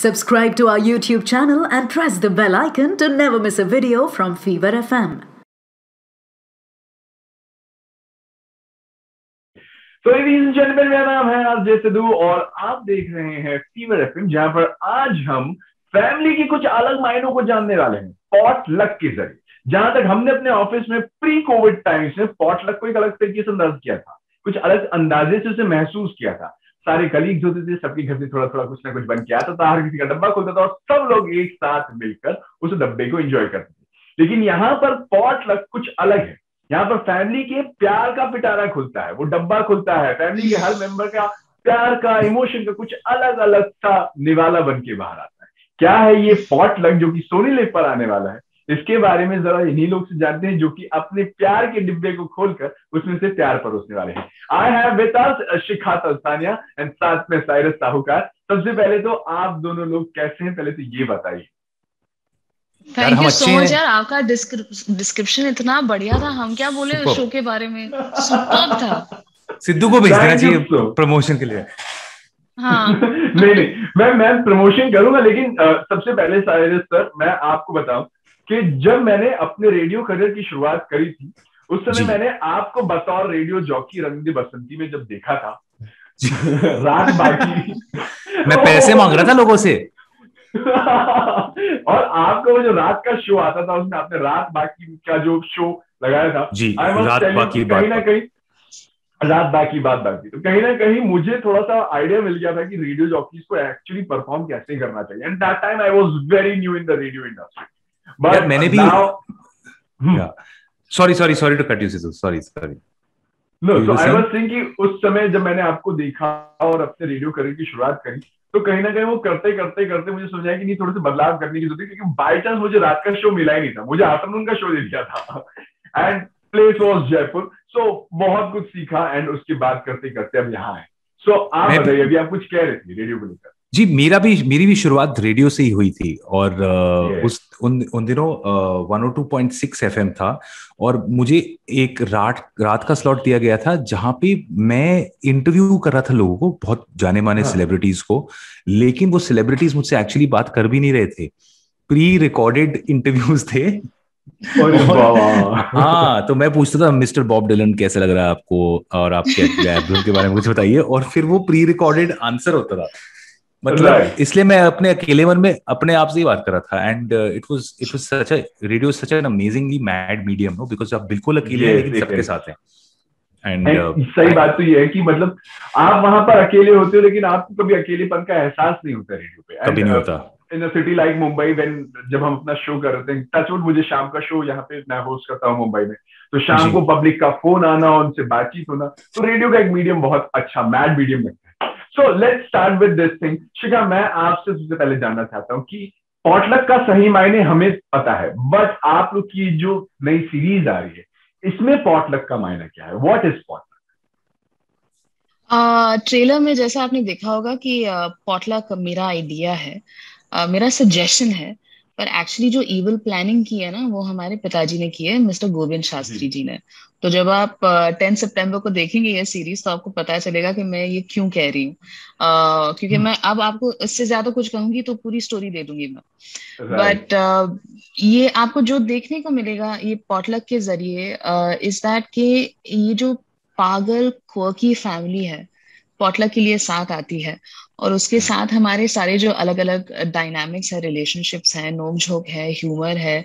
Subscribe to our YouTube channel and press the bell icon to never miss a video from Fever FM. तो ladies and gentleman, मेरा नाम है RJ Sidhu और आप देख रहे हैं फीवर एफएम, जहां पर आज हम फैमिली की कुछ अलग मायनों को जानने वाले हैं पॉट लक के जरिए। जहां तक हमने अपने ऑफिस में प्री कोविड टाइम्स में पॉट लक को एक अलग तरीके से अंदाज किया था, कुछ अलग अंदाजे से उसे महसूस किया था। सारे कलीग्स होते थे, सबके घर से थोड़ा थोड़ा कुछ ना कुछ बन के आता था, हर किसी का डब्बा खुलता था और सब लोग एक साथ मिलकर उस डब्बे को एंजॉय करते थे। लेकिन यहाँ पर पॉट लक कुछ अलग है। यहाँ पर फैमिली के प्यार का पिटारा खुलता है, वो डब्बा खुलता है, फैमिली के हर मेंबर का प्यार का, इमोशन का कुछ अलग अलग सा निवाला बन के बाहर आता है। क्या है ये पॉट लक जो कि सोनी लिव पर आने वाला है, इसके बारे में जरा इन्हीं लोग से जानते हैं जो कि अपने प्यार के डिब्बे को खोलकर उसमें से प्यार परोसने वाले हैं। I have with us Shikha Talsania and साथ में साइरस साहूकार। सबसे पहले तो आप दोनों लोग कैसे हैं, पहले तो ये बताइए। थैंक यू सो मच यार, आपका डिस्क्रिप्शन इतना बढ़िया था, हम क्या बोले उस शो के बारे में, सुपर्ब था। सिद्धू को भेज देना चाहिए प्रमोशन के लिए। हाँ नहीं, मैं प्रमोशन करूंगा, लेकिन सबसे पहले साइरस सर, मैं आपको बताऊं कि जब मैंने अपने रेडियो करियर की शुरुआत करी थी, उस समय मैंने आपको बतौर रेडियो जॉकी रंग दे बसंती में जब देखा था रात बाकी मैं पैसे मांग रहा था लोगों से और आपका वो जो रात का शो आता था, उसमें आपने रात बाकी का जो शो लगाया था जी, रात बाकी कहीं ना कहीं रात बाकी बात बाकी, तो कहीं ना कहीं मुझे थोड़ा सा आइडिया मिल गया था कि रेडियो जॉकीज को एक्चुअली परफॉर्म कैसे करना चाहिए। And that time I was very new in the radio industry. But मैंने भी sorry to cut you Siddhu, sorry no, so I was thinking उस समय जब मैंने आपको देखा और अपने रेडियो करियर की शुरुआत करी, तो कहीं ना कहीं वो करते करते करते मुझे समझ आया कि नहीं, थोड़े से बदलाव करने की जरूरत है, क्योंकि बाय चांस मुझे रात का शो मिला ही नहीं था, मुझे आफ्टरनून का शो दे दिया था एंड प्लेस वाज जयपुर। सो बहुत कुछ सीखा एंड उसके बाद करते करते अब यहाँ है। सो आप बताइए, अभी आप कुछ कह रहे थे रेडियो को लेकर। जी, मेरी भी शुरुआत रेडियो से ही हुई थी और उन दिनों 102.6 एफएम था और मुझे एक रात का स्लॉट दिया गया था जहां पे मैं इंटरव्यू कर रहा था लोगों को, बहुत जाने माने सेलिब्रिटीज को। लेकिन वो सेलिब्रिटीज मुझसे एक्चुअली बात कर भी नहीं रहे थे, प्री रिकॉर्डेड इंटरव्यूज थे। हाँ, तो मैं पूछता था मिस्टर बॉब डिलन कैसा लग रहा है आपको और आपके एल्बम के बारे में कुछ बताइए, और फिर वो प्री रिकॉर्डेड आंसर होता था। मतलब इसलिए मैं अपने अकेले मन में अपने आप से ही बात कर रहा था। And it was such a radio, such an amazingly mad medium, no, because आप बिल्कुल अकेले हैं लेकिन सबके साथ हैं। एंड सही बात तो ये है कि मतलब आप वहां पर अकेले होते हो, लेकिन आपको कभी अकेलेपन का एहसास नहीं होता रेडियो पे, कभी नहीं होता। इन अ सिटी लाइक मुंबई, जब हम अपना शो कर रहे थे, टचवुड मुझे शाम का शो यहाँ पे मैं होस्ट करता हूँ मुंबई में, तो शाम को पब्लिक का फोन आना, उनसे बातचीत होना, तो रेडियो का एक मीडियम बहुत अच्छा मैड मीडियम लगता है। So let's start with this thing. Shikha, मैं आपसे सबसे पहले जानना चाहता हूँ कि पॉटलक का सही मायने हमें पता है, बट आप लोग की जो नई सीरीज आ रही है, इसमें पॉटलक का मायना क्या है? What is potluck? ट्रेलर में जैसा आपने देखा होगा कि पॉटलक मेरा आइडिया है, मेरा सजेशन है, पर एक्चुअली जो इविल प्लानिंग की है ना, वो हमारे पिताजी ने की है, मिस्टर गोविंद शास्त्री जी ने। तो जब आप 10 सितंबर को देखेंगे ये सीरीज, तो आपको पता चलेगा कि मैं ये क्यों कह रही हूँ। क्योंकि मैं अब आपको इससे ज्यादा कुछ कहूंगी तो पूरी स्टोरी दे दूंगी मैं। बट ये आपको जो देखने को मिलेगा ये पॉटलक के जरिए इज दैट कि ये जो पागल क्वर्की फैमिली है पॉटलक के लिए साथ आती है, और उसके साथ हमारे सारे जो अलग अलग डायनामिक्स है, रिलेशनशिप्स हैं, नोक झोंक है, ह्यूमर है,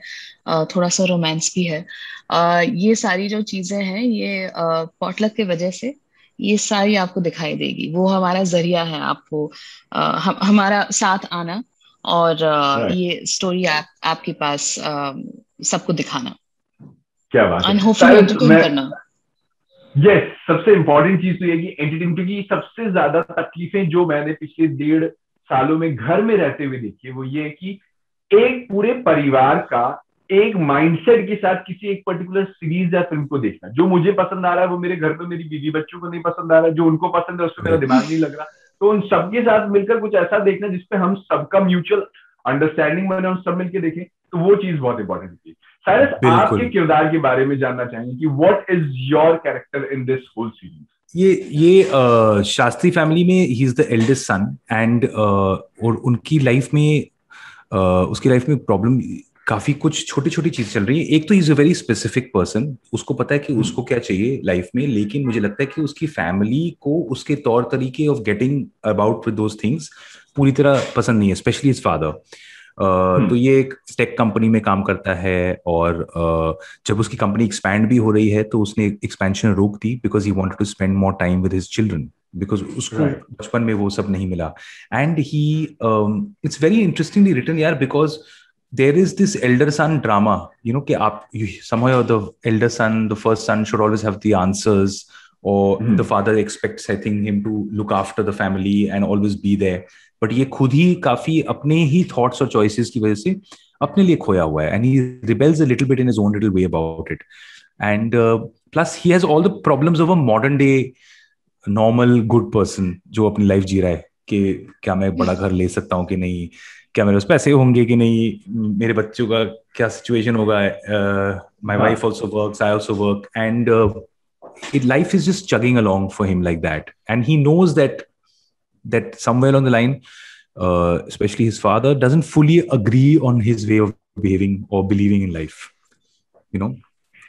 थोड़ा सा रोमांस भी है। ये सारी जो चीजें हैं ये पॉटलक के वजह से ये सारी आपको दिखाई देगी। वो हमारा जरिया है आपको हमारा साथ आना और ये स्टोरी आपके पास सबको दिखाना, क्या बात है, होपफुली एंटरटेन करना। यस, सबसे इंपॉर्टेंट चीज तो ये कि एंटरटेन, क्योंकि सबसे ज्यादा तकलीफें जो मैंने पिछले 1.5 सालों में घर में रहते हुए देखी है, वो ये है कि एक पूरे परिवार का एक माइंडसेट के साथ किसी एक पर्टिकुलर सीरीज या फिल्म को देखना। जो मुझे पसंद आ रहा है वो मेरे घर पे मेरी बीवी बच्चों को नहीं पसंद आ रहा है, जो उनको पसंद है उस पर मेरा दिमाग नहीं लग रहा, तो उन सबके साथ मिलकर कुछ ऐसा देखना जिसपे हम सबका म्यूचुअल अंडरस्टैंडिंग बने, हम सब मिलकर देखें, तो वो चीज बहुत इंपॉर्टेंट होती है। साइरस, आपके किरदार के बारे में जानना चाहेंगे कि what is your character in this whole series? ये शास्त्री फैमिली में ही is the eldest son and और उनकी लाइफ में उसकी लाइफ में प्रॉब्लम काफी कुछ छोटी छोटी चीज चल रही है। एक तो is a very specific person, उसको पता है कि उसको क्या चाहिए लाइफ में, लेकिन मुझे लगता है कि उसकी फैमिली को उसके तौर तरीके of getting about with those things पूरी तरह पसंद नहीं है, स्पेशली हिज फादर। तो ये एक टेक कंपनी में काम करता है और जब उसकी कंपनी एक्सपैंड भी हो रही है तो उसने एक्सपेंशन रोक दी because he wanted to spend more time with his children, because उसको बचपन में वो सब नहीं मिला। And he it's very interestingly written यार, because there is this elder son drama, you know, कि somehow the elder son, the first son should always have the answers, or the father expects, I think, him to look after the family and always be there. But ये खुद ही काफी अपने ही thoughts और choices की वजह से अपने लिए खोया हुआ है, and he rebels a little bit in his own little way about it. And plus he has all the problems of a modern day normal good person जो अपनी लाइफ जी रहा है कि क्या मैं बड़ा घर ले सकता हूँ कि नहीं, क्या मेरे पास पैसे होंगे कि नहीं, मेरे बच्चों का क्या सिचुएशन होगा, my wife also works, I also work, and life is just chugging along for him like that, and he knows that somewhere on the line, especially his father doesn't fully agree on his way of behaving or believing in life, you know.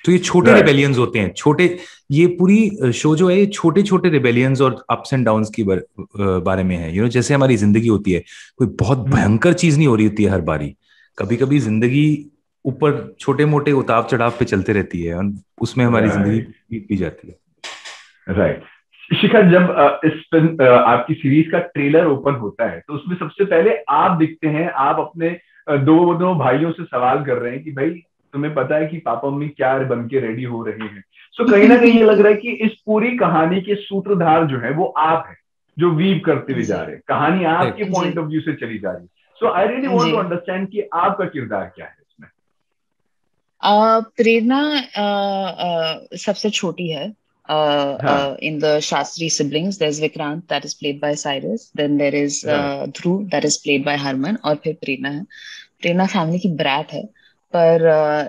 तो ये छोटे rebellions होते हैं, छोटे, ये पूरी show जो है ये छोटे छोटे रिबेलियंस और अप्स एंड डाउन्स की बारे में है, यू नो। जैसे हमारी जिंदगी होती है, कोई बहुत भयंकर चीज नहीं हो रही होती है हर बारी, कभी कभी जिंदगी ऊपर छोटे मोटे उतार चढ़ाव पे चलते रहती है और उसमें हमारी जिंदगी बीत भी जाती है। राइट। शिखा, जब आपकी सीरीज का ट्रेलर ओपन होता है तो उसमें सबसे पहले आप दिखते हैं, आप अपने दो भाइयों से सवाल कर रहे हैं कि भाई तुम्हें पता है कि पापा मम्मी क्या बन के रेडी हो रहे हैं। सो कहीं ना कहीं ये लग रहा है कि इस पूरी कहानी के सूत्रधार जो है वो आप हैं, जो वीव करते हुए जा रहे हैं, कहानी आपके पॉइंट ऑफ व्यू से चली जा रही है। So I really want to understand कि आपका किरदार क्या है इसमें। प्रेरणा सबसे छोटी है। In the Shastri siblings, there's Vikrant that is played by Cyrus, then there is Dhruv that is played by Harman, और फिर प्रेरणा है। प्रेरणा फैमिली की ब्रैट है पर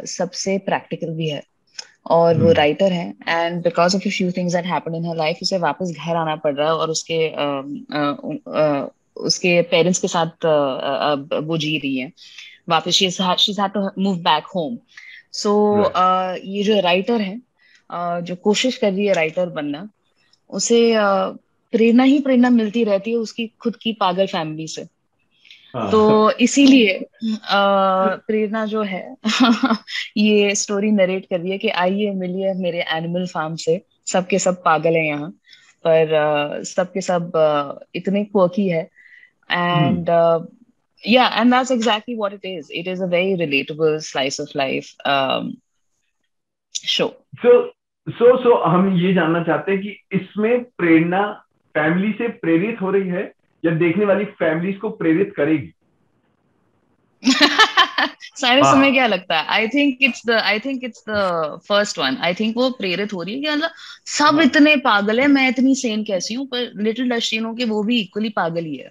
सबसे प्रैक्टिकल भी है और वो राइटर है, and because of a few things that happened in her life उसे वापस घर आना पड़ रहा है और उसके पेरेंट्स के साथ वो जी रही है वापस, she had to move back home. So ये जो राइटर है जो कोशिश कर रही है राइटर बनना, उसे प्रेरणा मिलती रहती है उसकी खुद की पागल फैमिली से। तो इसीलिए प्रेरणा जो है ये स्टोरी नरेट कर रही है कि आइए मिलिए मेरे एनिमल फार्म से, सबके सब पागल हैं यहाँ पर सबके सब इतने क्वर्की है, and and that's exactly what it is. It is a very relatable slice of life show. So हम ये जानना चाहते हैं कि इसमें प्रेरणा फैमिली से प्रेरित हो रही है या देखने वाली फैमिलीज को प्रेरित करेगी? साइरस, तुम्हें क्या लगता है? आई think it's the first one. I think वो प्रेरित हो रही है कि मतलब सब इतने पागल है, मैं इतनी सेन कैसी हूँ, पर लिटिल डस शी नो कि वो भी इक्वली पागल ही है।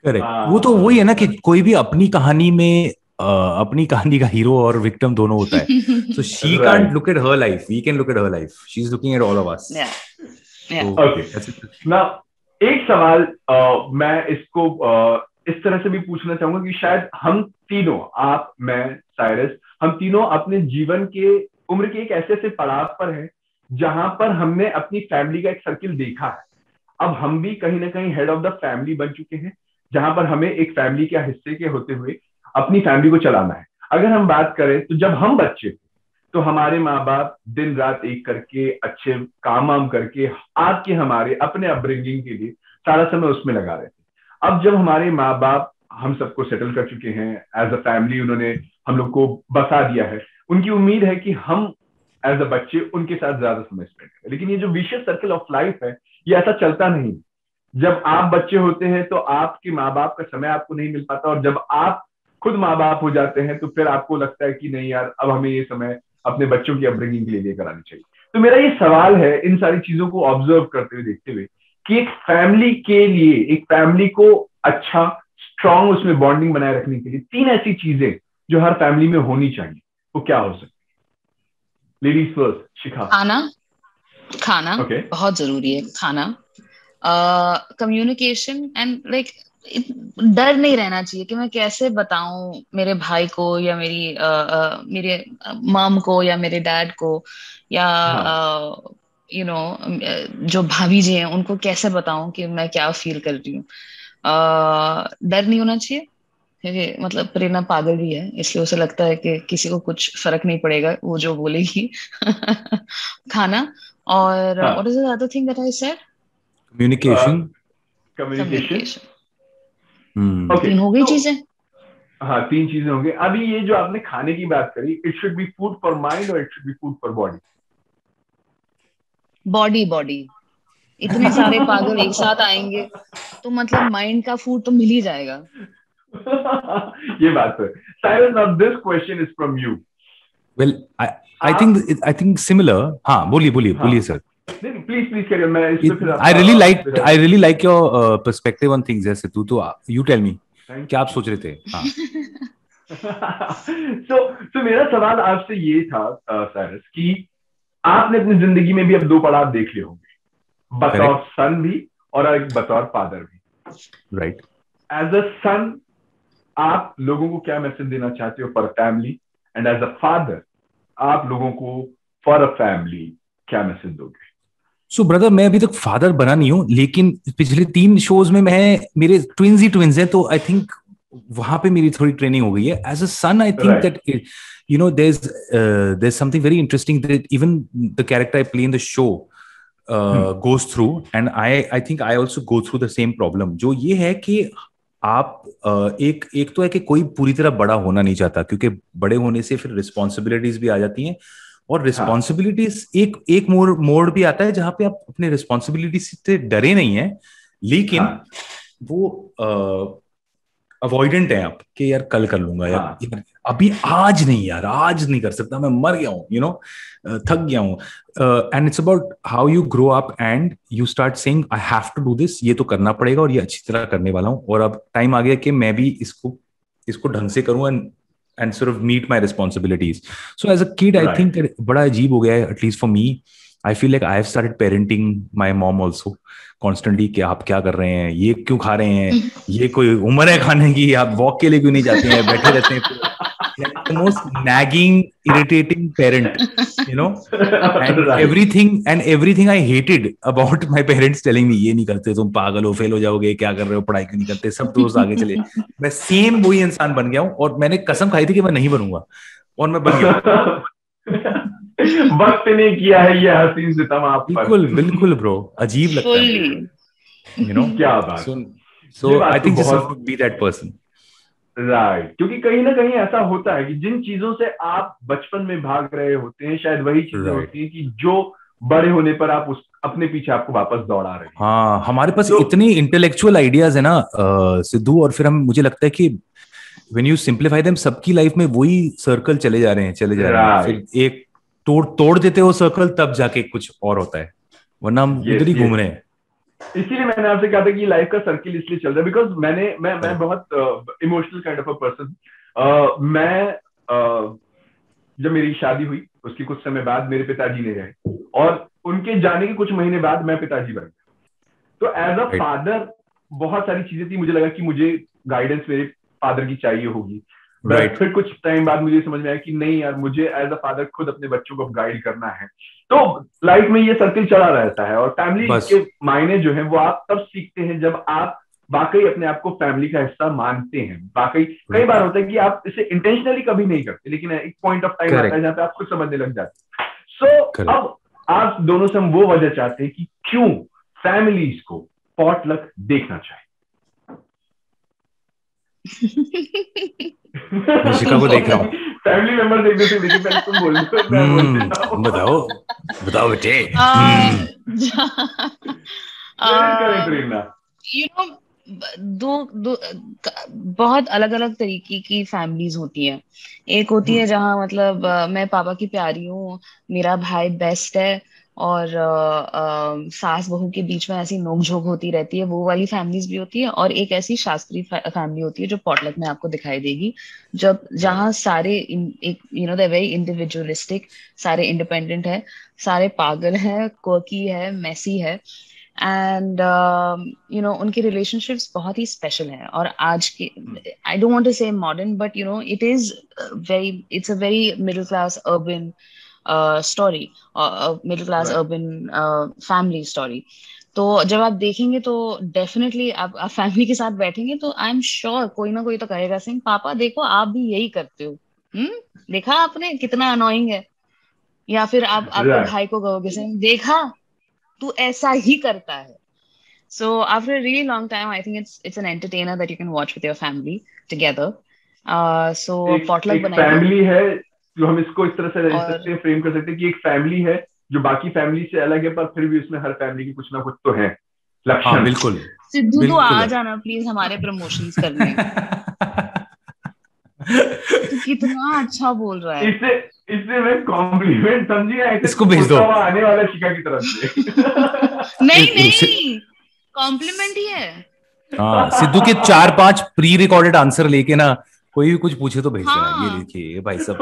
करेक्ट। वो तो वही है ना कि कोई भी अपनी कहानी में अपनी कहानी का हीरो और विक्टिम दोनों होता है। So she can't look at her life, we can look at her life, she's looking at all of us. Okay. Now एक सवाल मैं इसको इस तरह से भी पूछना चाहूंगा कि शायद हम तीनों, आप, मैं, साइरस, हम तीनों अपने जीवन के उम्र के एक ऐसे पड़ाव पर हैं जहां पर हमने अपनी फैमिली का एक सर्किल देखा है। अब हम भी कहीं ना कहीं हेड ऑफ द फैमिली बन चुके हैं, जहां पर हमें एक फैमिली के हिस्से के होते हुए अपनी फैमिली को चलाना है। अगर हम बात करें तो जब हम बच्चे थे तो हमारे माँ बाप दिन रात एक करके अच्छे काम करके आपके हमारे अपने अपब्रिंगिंग के लिए सारा समय उसमें लगा रहे थे। अब जब हमारे माँ बाप हम सबको सेटल कर चुके हैं एज अ फैमिली, उन्होंने हम लोग को बसा दिया है, उनकी उम्मीद है कि हम एज अ बच्चे उनके साथ ज्यादा समय स्पेंड करें। लेकिन ये जो विशियस सर्कल ऑफ लाइफ है ये ऐसा चलता नहीं। जब आप बच्चे होते हैं तो आपके माँ बाप का समय आपको नहीं मिल पाता, और जब आप खुद माँ बाप हो जाते हैं तो फिर आपको लगता है कि नहीं यार, अब हमें ये समय अपने बच्चों की अपब्रिंगिंग के लिए लेकर आनी चाहिए। तो मेरा ये सवाल है इन सारी चीजों को ऑब्जर्व करते हुए, देखते हुए, कि एक फैमिली के लिए, एक फैमिली को अच्छा स्ट्रॉन्ग उसमें बॉन्डिंग बनाए रखने के लिए 3 ऐसी चीजें जो हर फैमिली में होनी चाहिए, वो क्या हो सकती है? लेडीज फर्स्ट, शिखा। खाना Okay. बहुत जरूरी है, खाना, कम्युनिकेशन एंड लाइक डर नहीं रहना चाहिए कि मैं कैसे बताऊं मेरे भाई को या मेरे मॉम को या मेरे डैड को या हाँ जो भाभी जी हैं उनको कैसे बताऊं कि मैं क्या फील कर रही हूँ। डर नहीं होना चाहिए, क्योंकि मतलब प्रेरणा पागल भी है, इसलिए उसे लगता है कि किसी को कुछ फर्क नहीं पड़ेगा वो जो बोलेगी। खाना और हाँ what is the other thing that I said? Communication. Communication. Communication. Okay, तीन हो गई तो चीजें। हाँ 3 चीजें होंगी। अभी ये जो आपने खाने की बात करी, it should be food for mind और it should be food for body. Body body, इतने सारे पागल एक साथ आएंगे तो मतलब माइंड का फूड तो मिल ही जाएगा। ये बात है। Cyrus, now this question is from you. Well I think similar. हाँ, बोलिए बोलिए हाँ बोलिए सर। नहीं, प्लीज प्लीज करिए, मैं इस पे फिर I really like your perspective on things जैसे तो यू टेल मी थैंक क्या आप सोच रहे थे। हाँ। सो मेरा सवाल आपसे ये था साइरस, कि आपने अपनी जिंदगी में भी अब 2 पड़ाव देख लिए होंगे, बतौर करेक्ट। सन भी और एक बतौर फादर भी। राइट। एज अ सन आप लोगों को क्या मैसेज देना चाहते हो for family, and as a father आप लोगों को फॉर अ फैमिली क्या मैसेज दोगे? सो ब्रदर, मैं अभी तक फादर बना नहीं हूं, लेकिन पिछले 3 शोज में मैं मेरे ट्विंस ही ट्विंस हैं, तो आई थिंक वहां पे मेरी थोड़ी ट्रेनिंग हो गई है। As a son I think right that there's something very interesting that even the character I play in the show goes through, and I think I also go through the same problem, जो ये है कि आप एक तो है कि कोई पूरी तरह बड़ा होना नहीं चाहता, क्योंकि बड़े होने से फिर रिस्पॉन्सिबिलिटीज भी आ जाती हैं, और हाँ रिस्पॉन्सिबिलिटीज एक मोड भी आता है जहां पे आप अपने रिस्पॉन्सिबिलिटी से डरे नहीं है, लेकिन हाँ वो अवॉइडेंट है आप कि यार कल कर लूंगा, हाँ यार अभी आज नहीं, यार आज नहीं कर सकता, मैं मर गया हूँ, थक गया हूँ। And it's about how you grow up and you start saying I have to do this, ये तो करना पड़ेगा और ये अच्छी तरह करने वाला हूँ, और अब टाइम आ गया कि मैं भी इसको ढंग से करूँ and sort of meet my responsibilities. So as a kid, I think right that बड़ा अजीब हो गया है, at least for me. I feel like I have started parenting my mom also constantly कि आप क्या कर रहे हैं, ये क्यों खा रहे हैं, ये कोई उम्र है खाने की, आप वॉक के लिए क्यों नहीं जाते हैं, बैठे रहते हैं। Like the most nagging, irritating parent, and everything I hated about my parents telling me, ये नहीं करते तुम, पागल हो, फेल हो जाओगे, क्या कर रहे हो, पढ़ाई क्यों नहीं करते, सब दोस्त आगे चले, मैं सेम वही इंसान बन गया हूँ, और मैंने कसम खाई थी कि मैं नहीं बनूंगा, और मैं बन गया। वक्त ने किया है ये हसीन सितम आप पर। बिल्कुल बिल्कुल ब्रो, अजीब लगता है फुल्ली। मुझे, क्या बात, सो ये सो बात आई तो थिंक जस्ट बहुत have to be that person. Right, क्योंकि कहीं ना कहीं ऐसा होता है कि जिन चीजों से आप बचपन में भाग रहे होते हैं, शायद वही चीजें राइट। होती हैं कि जो बड़े होने पर आप उस अपने पीछे आपको वापस दौड़ा रहे हैं। हाँ, हमारे पास तो इतनी इंटेलेक्चुअल आइडियाज है ना सिद्धू, और फिर मुझे लगता है कि व्हेन यू सिंप्लीफाई देम, सबकी लाइफ में वही सर्कल चले जा रहे हैं, फिर राइट, एक तोड़ तोड़ देते हो सर्कल, तब जाके कुछ और होता है, वरना हम उधर यस ही घूम यस, रहे हैं। इसीलिए मैंने आपसे कहा था कि लाइफ का सर्किल इसलिए चल रहा है बिकॉज मैं Correct. बहुत emotional kind of a person. मैं जब मेरी शादी हुई उसके कुछ समय बाद मेरे पिताजी ने रहे, और उनके जाने के कुछ महीने बाद मैं पिताजी बन गया। तो एज अ Right. फादर बहुत सारी चीजें थी, मुझे लगा कि मुझे गाइडेंस मेरे फादर की चाहिए होगी, बट Right. फिर कुछ टाइम बाद मुझे समझ में आया कि नहीं यार, मुझे एज अ फादर खुद अपने बच्चों को गाइड करना है। तो लाइफ में ये सर्किल चला रहता है, और फैमिली बस के मायने जो है वो आप तब सीखते हैं जब आप वाकई अपने आप को फैमिली का हिस्सा मानते हैं। वाकई कई बार होता है कि आप इसे इंटेंशनली कभी नहीं करते, लेकिन एक पॉइंट ऑफ टाइम आता है करेक्ट जहाँ पे आप खुद समझने लग जाते हैं। So correct. अब आप दोनों से हम वो वजह चाहते हैं कि क्यों फैमिलीज को पॉटलक देखना चाहिए। मैं शिकागो देख रहा हूँ। फैमिली मेंबर देखने से देखिए, पहले तुम बोल दो, मैं बोल देता हूँ। बताओ बताओ बेटे। करें प्रेरणा। यू नो, दो दो बहुत अलग अलग तरीके की फैमिलीज होती हैं। एक होती है जहाँ मतलब मैं पापा की प्यारी हूँ, मेरा भाई बेस्ट है, और सास बहू के बीच में ऐसी नोकझोंक होती रहती है, वो वाली फैमिलीज भी होती है। और एक ऐसी शास्त्रीय फैमिली होती है जो पॉटलक में आपको दिखाई देगी, जब जहाँ सारे एक दे वेरी इंडिविजुअलिस्टिक, सारे इंडिपेंडेंट है, सारे पागल है, क्वर्की है, मेसी है, एंड उनके रिलेशनशिप्स बहुत ही स्पेशल हैं। और आज के, आई डोंट वांट टू से modern, but it is very, it's a very middle class urban story, middle class urban family story. तो जब आप देखेंगे तो डेफिनेटली आप फैमिली के साथ बैठेंगे तो आई एम श्योर कोई ना कोई तो कहेगा, सिंह पापा देखो आप भी यही करते हो, देखा आपने कितना अनोइंग है। या फिर आप अपने भाई को कहोगे, सिंह देखा तू ऐसा ही करता है। So after a really long time, I think it's an entertainer that you can watch with your family together. So potluck बनाइए। फैमिली है जो हम इसको इस तरह से रह सकते हैं, फ्रेम कर सकते हैं कि एक फैमिली है जो बाकी फैमिली से अलग है, पर फिर भी उसमें हर फैमिली की कुछ ना कुछ तो है लक्षण। हाँ, बिल्कुल। सिद्धू तो आ जाना प्लीज हमारे प्रमोशंस करने। तो कितना अच्छा बोल रहा है। इससे मैं कॉम्प्लीमेंट समझिए, इसको भेज दो आने वाला शिखा की तरफ से। नहीं कॉम्प्लीमेंट ही है। हाँ, सिद्धू के 4-5 प्री रिकॉर्डेड आंसर लेके ना कोई भी कुछ पूछे तो भेज देना। ये देखिए भाई सब।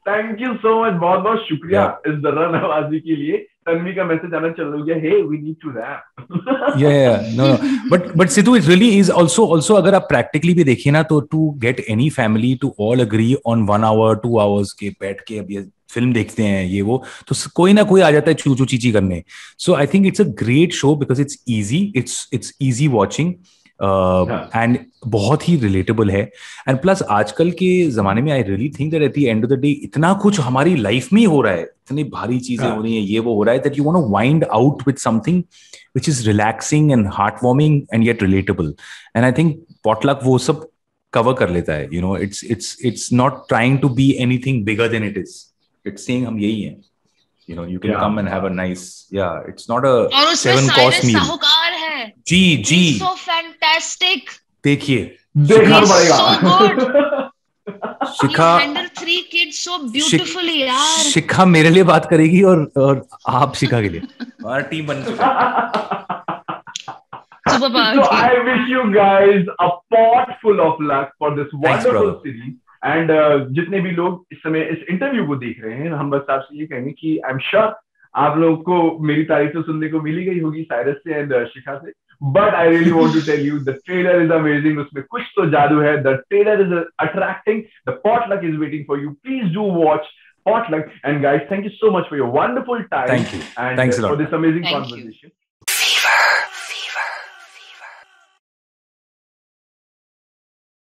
थैंक यू सो मच, बहुत बहुत शुक्रिया इस जर्रानवाजी के लिए। तन्वी का मैसेज आना चालू हो गया, hey we need to wrap. No but Sidhu, it really is also अगर आप प्रैक्टिकली भी देखिए ना, तो to get any family to all agree on 1 hour 2 hours के बैठ के अब ये फिल्म देखते हैं ये वो, तो कोई ना कोई आ जाता है चू चू चीची करने। So I think it's a great show because it's easy, it's easy watching and बहुत ही रिलेटेबल है। एंड प्लस आजकल के जमाने में I really think that at the end of the day इतना कुछ हमारी लाइफ में हो रहा है, इतनी भारी चीजें हो रही हैं, ये वो हो रहा है, that you want to wind out with something which is relaxing and heartwarming and yet relatable. And I think potluck वो सब cover कर लेता है, it's not trying to be anything bigger than it is. It's saying हम यही हैं, you can come and have a nice, it's not a 7-course meal. साहूकार है जी so fantastic, देखिए देखना पड़ेगा। so good. शिखा handle 3 kids so beautifully यार। शिखा मेरे लिए बात करेगी और आप शिखा के लिए, हमारा टीम बन चुका है। So I wish you guys a pot full of luck for this wonderful series. And जितने भी लोग इस समय इस इंटरव्यू को देख रहे हैं, हम बस आपसे ये कहेंगे कि आई एम श्योर आप लोगों को मेरी तारीफ तो सुनने को मिली गई होगी साइरस से एंड शिखा से, but I really want to tell you the trailer is amazing. उसमें कुछ तो जादू है. The trailer is attracting. The potluck is waiting for you. Please do watch Potluck. And guys, thank you so much for your wonderful time. Thank you. And thanks a lot for this amazing conversation.